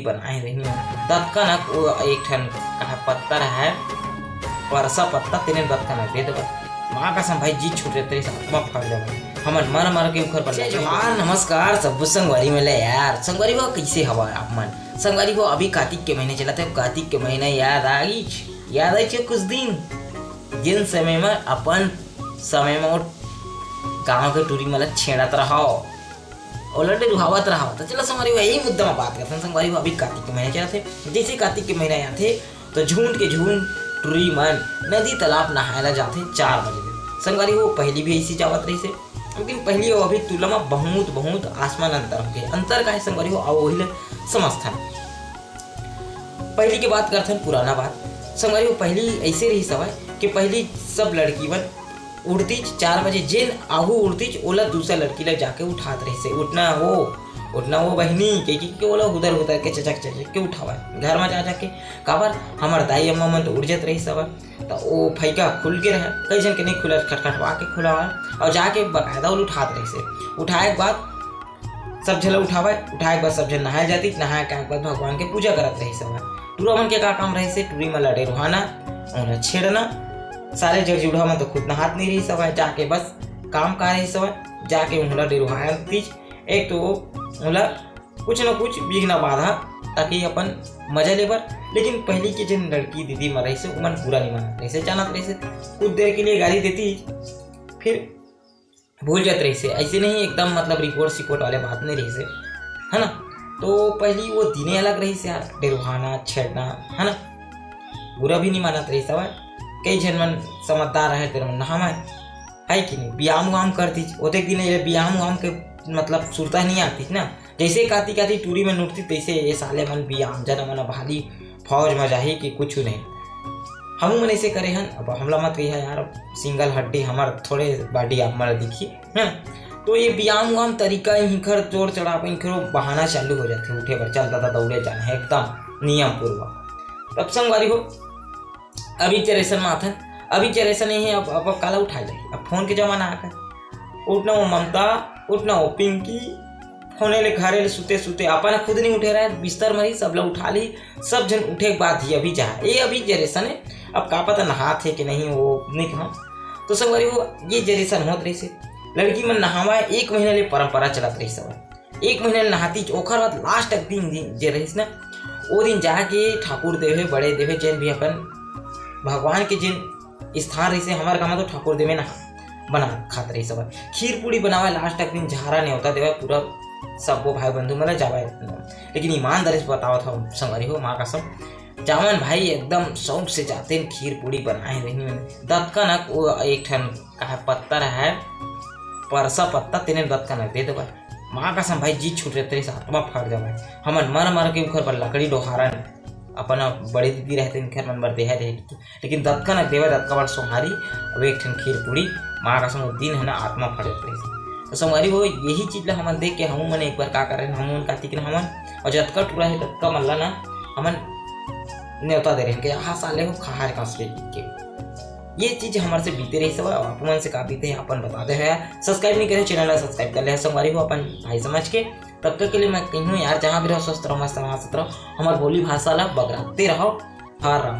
बनाए रही दत्का न वो एक ठन पत्थर है परसा पत्ता तेने दत्का न दे दबा माँ कसम भाई जी छूट तेरे आत्मा फट जाए हमन मर मर के उखर पर जोहार नमस्कार सब संगवारी में ले यार संगवारी वो कैसे हवा आप मन संगवारी वो अभी कार्तिक के महीने चला था कार्तिक के महीने याद आई कुछ दिन जिन समय में अपन समय में गाँव के टूरी मतलब छेड़त रहो ऑलरेडी रुहावत रहा तो चलो संगवारी यही मुद्दा में बात करते हैं। संगवारी अभी कार्तिक के महीने चला थे जैसे कार्तिक के महीने आते तो झूठ टूरी मन नदी तालाब नहायला जाते 4 बजे संगवारी वो पहली भी ऐसी जावत रही से लेकिन पहली वो अभी तुलना में बहुत आसमान अंतर हो गया अंतर का है संगवारी वो वही समझता पहली की बात करते हैं पुराना बात संगवारी वो पहली ऐसे रही सवाल कि पहली सब लड़की बन उड़ती 4 बजे जेन आहू उड़ती ओला दूसरा लड़की लग जाके उठात रही से उठना वो बहनी के ओला उधर के चचक के उठावा घर में जा जाके काबर हमार दाई अम्मा मन तो उड़ जात रही सब तो वो फैका खुल के रहे कई जन के नहीं खुला खटखटवा के खुला और जाके बकायदा वो उठात रही से उठाए के बाद सब झला उठाए के बाद सब झल नहाए जाती नहाए के बाद भगवान के पूजा करत रही सब टूरा मन के का काम रहे से टूरी में लड़े रुहाना उन्हें छेड़ना सारे जग जुड़ा में तो खुद नहात नहीं रही सब जाके बस काम कर रही सब जाके उंगला डेरुहाया तीज एक तो उंगला कुछ न कुछ बिघना बाधा ताकि अपन मजा लेबर लेकिन पहली की जिन लड़की दीदी मर रही से उमन पूरा नहीं मानत रही से जानत रही से कुछ देर के लिए गाली देती फिर भूल जात रही से ऐसे नहीं एकदम मतलब रिपोर्ट वाले बात नहीं रही से है ना तो पहली वो दिने अलग रही से यार डेरुहाना छेड़ना है ना बुरा भी नहीं मानत रही सब कई जन मन समझदार है तेरे मन नहामा है कि नहीं व्यायाम वाम करती ओते दिन ये व्यायाम वाम के मतलब सुरता नहीं आती ना जैसे काती टूरी में उठती तैसे ये साले मन व्यायाम जन मन भाली फौज में जाही कि कुछ नहीं हम मन ऐसे करे हन अब हमला मत कही है यार सिंगल हड्डी हमार थोड़े बॉडी आप मर दिखी है तो ये व्यायाम वाम तरीका हिखर जोर चढ़ा हिखरो बहाना चालू हो जाते उठे पर चलता था दौड़े जाना है एकदम नियम पूर्वक तब संगवारी हो अभी जनरेशन में आता अभी जनरेशन ही अब काला उठा जाए अब फोन के जमाना आकर उठना वो ममता उठना वो पिंकी फोने ले घरे ले सुते अपन खुद नहीं उठे रहे बिस्तर में ही सब लोग उठा ली सब जन उठे के बाद ही अभी जा ये अभी जनरेशन है अब का पता नहात है कि नहीं वो नहीं कहा तो सब वो ये जनरेशन होत रही से लड़की में नहावा 1 महीने ले परंपरा चलत रही सब 1 महीने नहाती ओखर बाद लास्ट तक दिन जे रही ना वो दिन जाके ठाकुर देवे बड़े देवे जैन भी अपन भगवान के जिन स्थान रही से हमारे गाँव में तो ठाकुर देवे ना बना खात रही सब खीर पूड़ी बनावा लास्ट तक दिन झारा नहीं होता देवा पूरा सब वो भाई बंधु मतलब जावा लेकिन ईमानदारी से बतावा था संगवारी हो माँ कसम जावन भाई एकदम शौक से जाते हैं खीर पूड़ी बनाए रही दत्का न वो एक ठन पत्थर है परसा पत्ता तेने दत्का न दे दबा माँ कसम भाई जी छूट तेरे आत्मा फट जाए हमन मर के उखर पर लकड़ी डोहारा अपन बड़ी दीदी रहते घर मन बर देहा दे लेकिन दत्का न देवा दत्का बड़ सोहारी अब एक ठन खीर पूड़ी माँ कसम दिन है ना आत्मा फटत रही तो संगवारी वो यही चीज ला हमन देख के हम मन एक बार का करें हम कार्तिक न हमन और जतका टूरा है ततका मल्ला ना हमन न्योता दे रहे हैं कि हाँ साले हो खार कांसले के ये चीज हमारे से बीते रही सब आप मन से का बीते अपन बताते हैं सब्सक्राइब नहीं करे चैनल सब्सक्राइब कर ले संगवारी को अपन भाई समझ के तब तक के लिए मैं कहीं यार जहाँ भी रहो स्वस्थ रहो मस्त रहो हमारी बोली भाषा ला बगराते रहो हर राम।